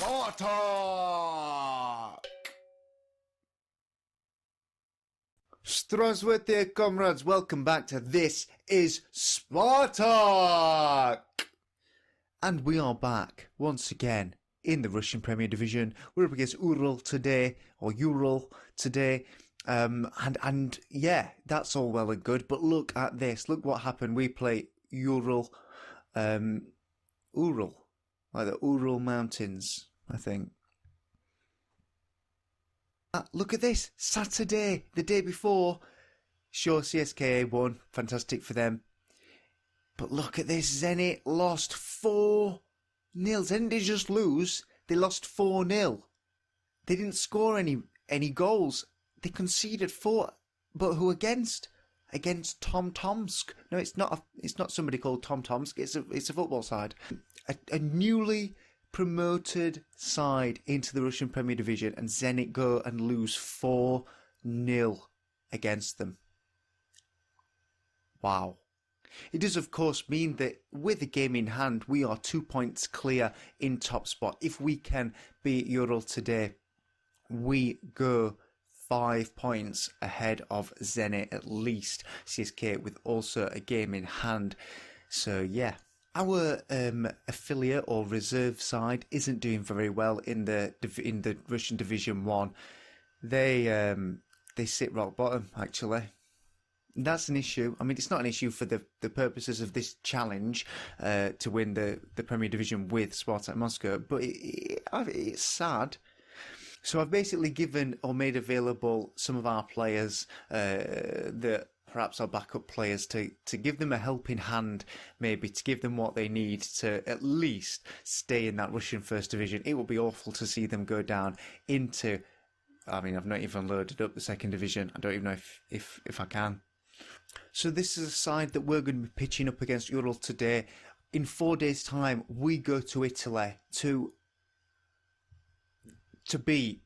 Spartak! Здравствуйте, comrades. Welcome back to This is Spartak! And we are back once again in the Russian Premier Division. We're up against URAL today, or URAL today. And yeah, that's all well and good. But look at this. Look what happened. We play URAL, Ural, like the Ural Mountains, I think. Look at this. Saturday, the day before. Sure, CSKA won. Fantastic for them. But look at this. Zenit lost 4-0. Zenit didn't just lose. They lost 4-0. They didn't score any goals. They conceded 4. But who against? Against Tom Tomsk. No, it's not somebody called Tom Tomsk. It's a football side. A newly promoted side into the Russian Premier Division, and Zenit go and lose 4-0 against them. Wow. It does, of course, mean that with the game in hand, we are 2 points clear in top spot. If we can beat Ural today, we go 5 points ahead of Zenit at least. CSK with also a game in hand. So, yeah. Our affiliate or reserve side isn't doing very well in the Russian Division 1. They sit rock bottom, actually. That's an issue. I mean, it's not an issue for the purposes of this challenge to win the Premier Division with Spartak Moscow, but it's sad. So I've basically given or made available some of our players that perhaps our backup players to give them a helping hand, maybe to give them what they need to at least stay in that Russian First Division. It would be awful to see them go down into, I mean, I've not even loaded up the Second Division. I don't even know if I can. So this is a side that we're going to be pitching up against Ural today. In 4 days' time, we go to Italy to beat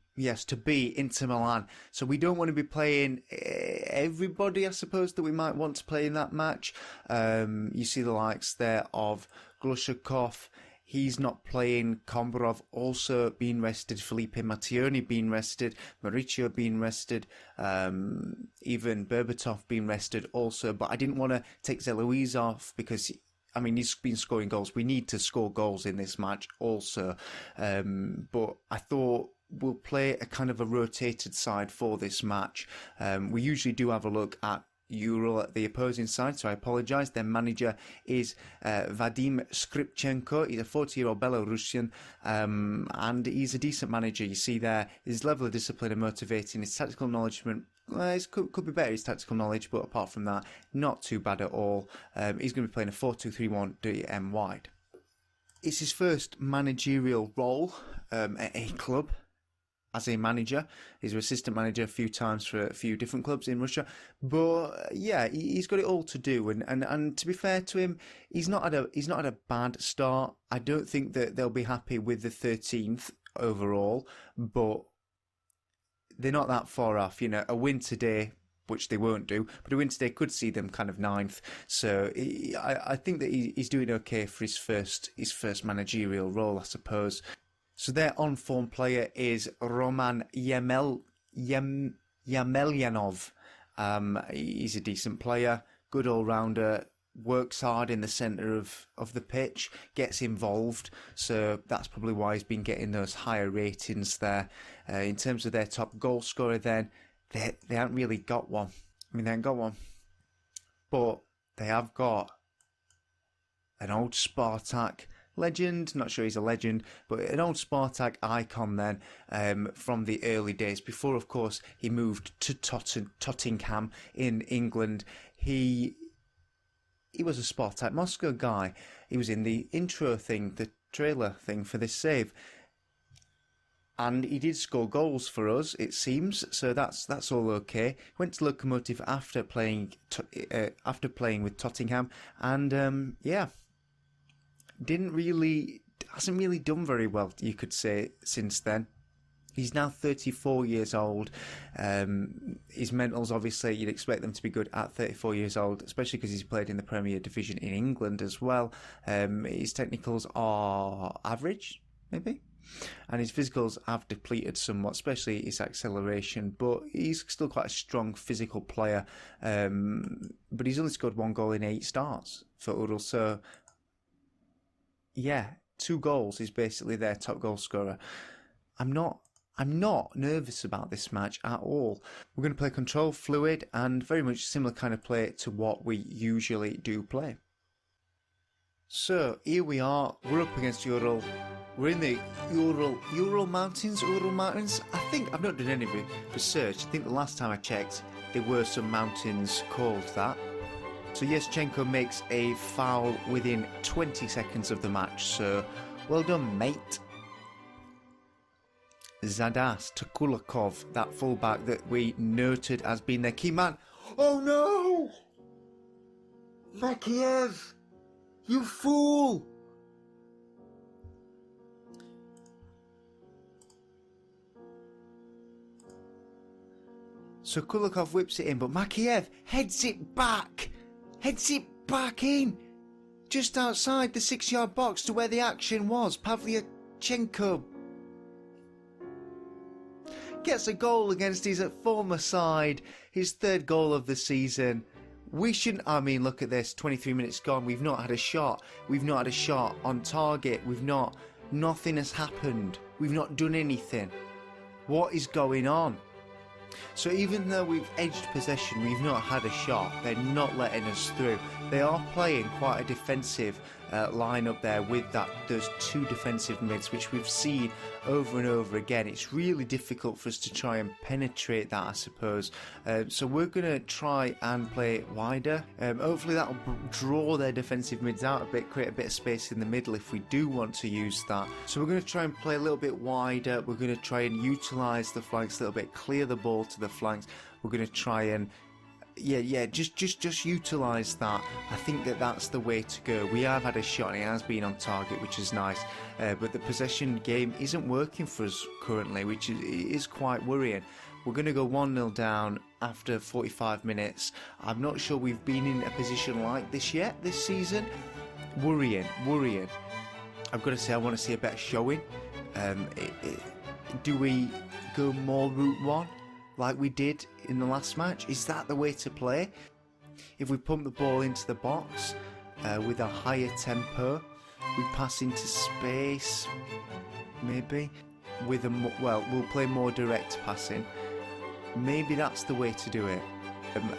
Inter Milan. So we don't want to be playing everybody, I suppose, that we might want to play in that match. You see the likes there of Glushakov. He's not playing. Kombarov also being rested. Felipe Mattioni being rested. Mauricio being rested. Even Berbatov being rested also. But I didn't want to take Zelouise off because, I mean, he's been scoring goals. We need to score goals in this match also. But I thought we'll play a kind of a rotated side for this match. We usually do have a look at Ural at the opposing side, so I apologise. Their manager is Vadim Skripchenko. He's a 40-year-old Belarusian, and he's a decent manager. You see there, his level of discipline and motivating, his tactical knowledge, could be better, his tactical knowledge, but apart from that, not too bad at all. He's going to be playing a 4-2-3-1 DM wide. It's his first managerial role at a club as a manager. He's an assistant manager a few times for a few different clubs in Russia. But yeah, he's got it all to do. And to be fair to him, he's not had a bad start. I don't think that they'll be happy with the 13th overall, but they're not that far off. You know, a win today, which they won't do, but a win today could see them kind of 9th. So I think that he's doing okay for his first managerial role, I suppose. So their on-form player is Roman Yemelyanov. He's a decent player, good all-rounder, works hard in the centre of the pitch, gets involved. So that's probably why he's been getting those higher ratings there. In terms of their top goal scorer then, they haven't really got one. I mean, they haven't got one. But they have got an old Spartak legend, not sure he's a legend, but an old Spartak icon then from the early days. Before, of course, he moved to Tottenham in England. He was a Spartak Moscow guy. He was in the intro thing, the trailer thing for this save. And he did score goals for us, it seems, so that's all okay. Went to Lokomotiv after playing with Tottenham, and yeah, hasn't really done very well, you could say, since then. He's now 34 years old. His mentals, obviously, you'd expect them to be good at 34 years old, especially because he's played in the Premier Division in England as well. His technicals are average, maybe. and his physicals have depleted somewhat, especially his acceleration, but he's still quite a strong physical player. But he's only scored 1 goal in 8 starts for URAL, so yeah, 2 goals is basically their top goal scorer. I'm not nervous about this match at all. We're going to play control, fluid, and very much similar kind of play to what we usually do play. So here we are, we're up against URAL. We're in the Ural Mountains. I think I've not done any research. I think the last time I checked, there were some mountains called that. So Yeschenko makes a foul within 20 seconds of the match. So well done, mate. Zadas to Kulakov, that fullback that we noted as being their key man. Oh no! Makiev! You fool! So Kulakov whips it in, but Makiev heads it back in, just outside the 6-yard box to where the action was. Pavlyuchenko gets a goal against his former side, his 3rd goal of the season. We shouldn't, I mean, look at this, 23 minutes gone, we've not had a shot. We've not had a shot on target. Nothing has happened. We've not done anything. What is going on? So even though we've edged possession, we've not had a shot. They're not letting us through. They are playing quite a defensive lineup there with those 2 defensive mids, which we've seen over and over again. It's really difficult for us to try and penetrate that, I suppose. So we're going to try and play wider. Hopefully that'll draw their defensive mids out a bit, create a bit of space in the middle if we do want to use that. So we're going to try and play a little bit wider. We're going to try and utilise the flanks a little bit, clear the ball to the flanks. We're going to try and just utilise that. I think that's the way to go. We have had a shot and it has been on target, which is nice, but the possession game isn't working for us currently, which is quite worrying. We're going to go 1-0 down after 45 minutes. I'm not sure we've been in a position like this yet this season. Worrying. I've got to say, I want to see a better showing. Do we go more route 1 like we did in the last match? Is that the way to play? If we pump the ball into the box with a higher tempo, we pass into space, maybe with we'll play more direct passing. Maybe that's the way to do it.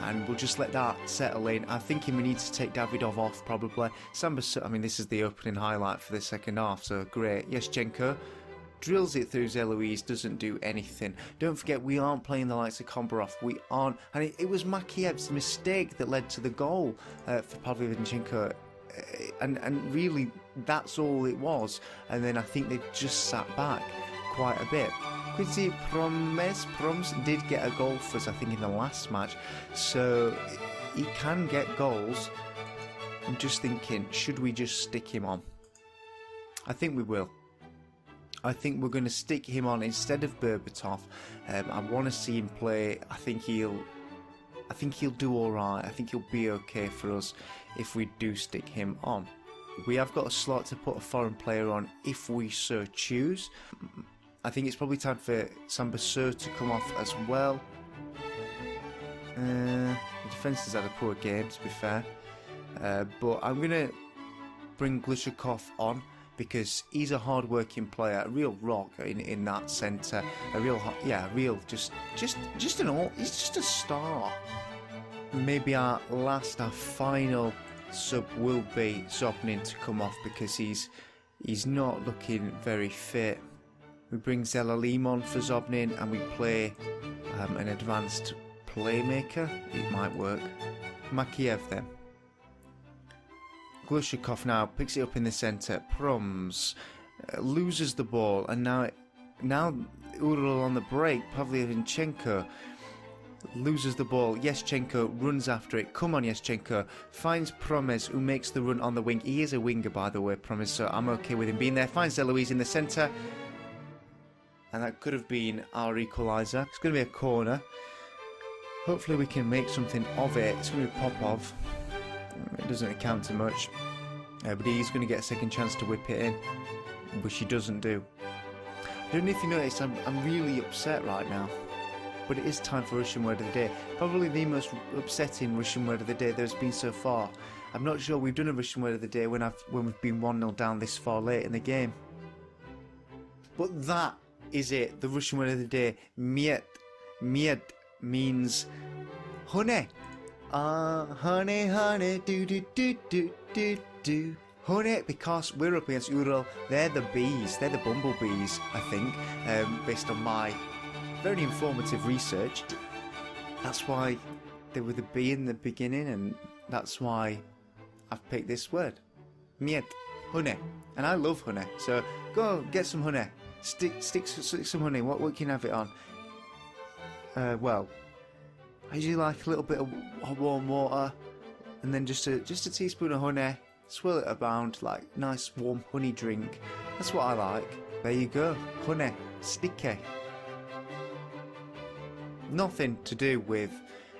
And we'll just let that settle in. I'm thinking we need to take Davidov off probably. I mean, this is the opening highlight for the 2nd half, so great. Yeschenko drills it through Zeloise, doesn't do anything. Don't forget, we aren't playing the likes of Kombarov. We aren't. And it was Makiev's mistake that led to the goal for Pavlyuchenko. And really, that's all it was. And then I think they just sat back quite a bit. Quincy Proms did get a goal for us, I think, in the last match. So he can get goals. I'm just thinking, should we just stick him on? I think we will. I think we're going to stick him on instead of Berbatov. I want to see him play. I think he'll do all right. I think he'll be okay for us if we do stick him on. We have got a slot to put a foreign player on if we so choose. I think it's probably time for Sambassur to come off as well. The defence has had a poor game, to be fair. But I'm going to bring Glushakov on, because he's a hard-working player, a real rock in that centre, he's just a star. Maybe our final sub will be Zobnin to come off, because he's not looking very fit. We bring Zelalim on for Zobnin, and we play an advanced playmaker. It might work. Makiev then. Glushakov now picks it up in the centre. Proms loses the ball, and now Ural on the break. Pavlyuchenko loses the ball. Yeschenko runs after it. Come on, Yeschenko finds Promes, who makes the run on the wing. He is a winger, by the way, Promes, so I'm okay with him being there. Finds Zeloise in the centre, and that could have been our equaliser. It's going to be a corner. Hopefully we can make something of it. It's going to be Popov. It doesn't account to much, but he's going to get a second chance to whip it in, which he doesn't do. Don't know if you noticed, I'm really upset right now. But it is time for Russian Word of the Day. Probably the most upsetting Russian Word of the Day there's been so far. I'm not sure we've done a Russian Word of the Day when we've been 1-0 down this far late in the game. But that is it, the Russian Word of the Day. Miet. Miet means honey. Honey, honey, do do do do do do. Honey, because we're up against URAL. They're the bees, they're the bumblebees, I think, based on my very informative research. That's why they were the bee in the beginning, and that's why I've picked this word. Miet, honey. And I love honey, so go get some honey. Stick some honey. What can you have it on? Well, I usually like a little bit of warm water, and then just a teaspoon of honey. Swirl it around like nice warm honey drink. That's what I like. There you go, honey, sticky. Nothing to do with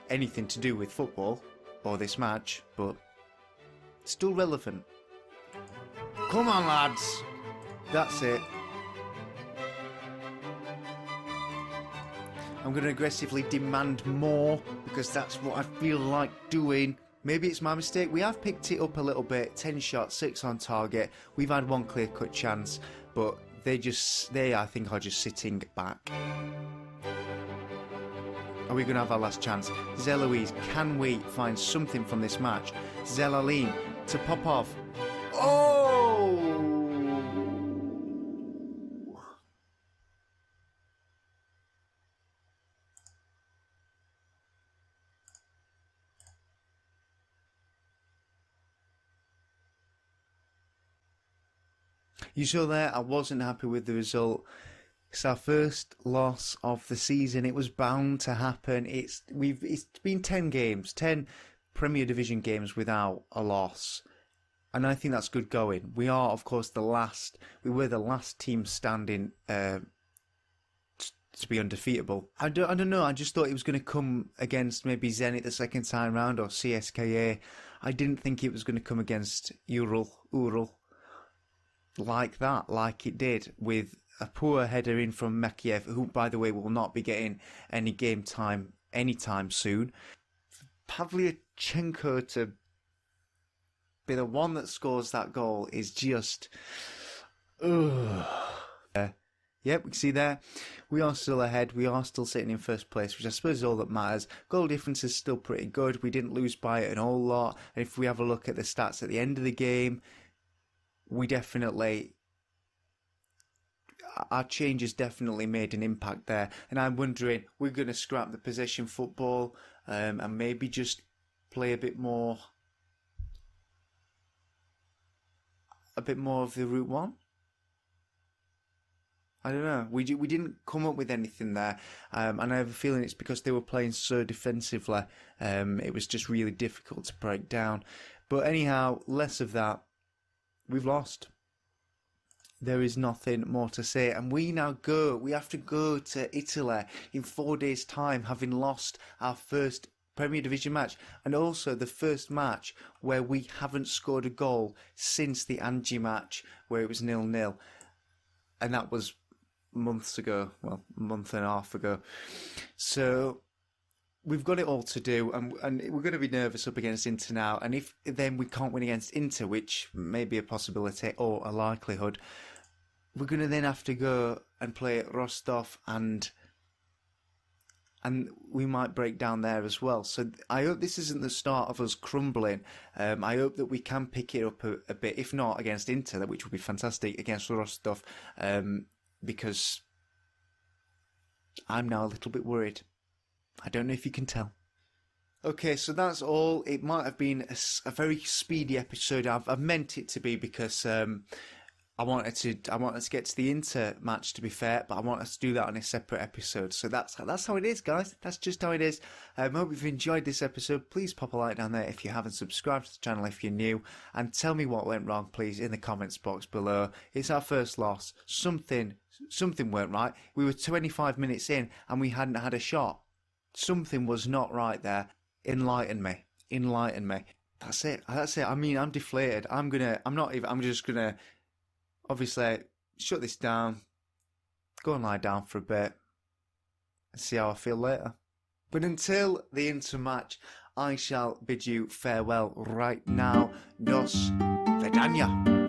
anything to do with football or this match, but still relevant. Come on, lads. That's it. I'm going to aggressively demand more because that's what I feel like doing. Maybe it's my mistake. We have picked it up a little bit. 10 shots, 6 on target. We've had one clear-cut chance, but they I think are just sitting back. Are we going to have our last chance? Zeloise, can we find something from this match? Zelaline to pop off. Oh! You saw there, I wasn't happy with the result. It's our first loss of the season. It was bound to happen. It's been 10 games, 10 Premier Division games without a loss, and I think that's good going. We are, of course, we were the last team standing to be undefeatable. I don't know. I just thought it was going to come against maybe Zenit the second time round or CSKA. I didn't think it was going to come against URAL like that, like it did, with a poor header in from Mekiev, who, by the way, will not be getting any game time anytime soon. Pavlyuchenko to be the one that scores that goal is just... Yep, we can see there. We are still ahead. We are still sitting in first place, which I suppose is all that matters. Goal difference is still pretty good. We didn't lose by it an whole lot. And if we have a look at the stats at the end of the game, we definitely... Our changes definitely made an impact there. And I'm wondering, we're going to scrap the possession football and maybe just play a bit more of the Route 1? I don't know. We didn't come up with anything there. And I have a feeling it's because they were playing so defensively. It was just really difficult to break down. But anyhow, less of that. We've lost. There is nothing more to say. And we have to go to Italy in 4 days' time, having lost our first Premier Division match, and also the first match where we haven't scored a goal since the Angie match, where it was 0-0. And that was months ago, well, a month and a half ago. So we've got it all to do, and we're going to be nervous up against Inter now. And if then we can't win against Inter, which may be a possibility or a likelihood, we're going to then have to go and play Rostov, and we might break down there as well. So I hope this isn't the start of us crumbling. I hope that we can pick it up a bit, if not against Inter, which would be fantastic, against Rostov, because I'm now a little bit worried. I don't know if you can tell. Okay, so that's all. It might have been a very speedy episode. I've meant it to be because I wanted to get to the Inter match, to be fair, but I want us to do that on a separate episode. So that's how it is, guys. That's just how it is. I hope you've enjoyed this episode. Please pop a like down there if you haven't subscribed to the channel if you're new, and tell me what went wrong, please, in the comments box below. It's our first loss. Something weren't right. We were 25 minutes in and we hadn't had a shot. Something was not right there. Enlighten me. That's it. I mean, I'm deflated. I'm just gonna obviously shut this down, go and lie down for a bit and see how I feel later. But until the Inter match, I shall bid you farewell right now. Nos vedanya.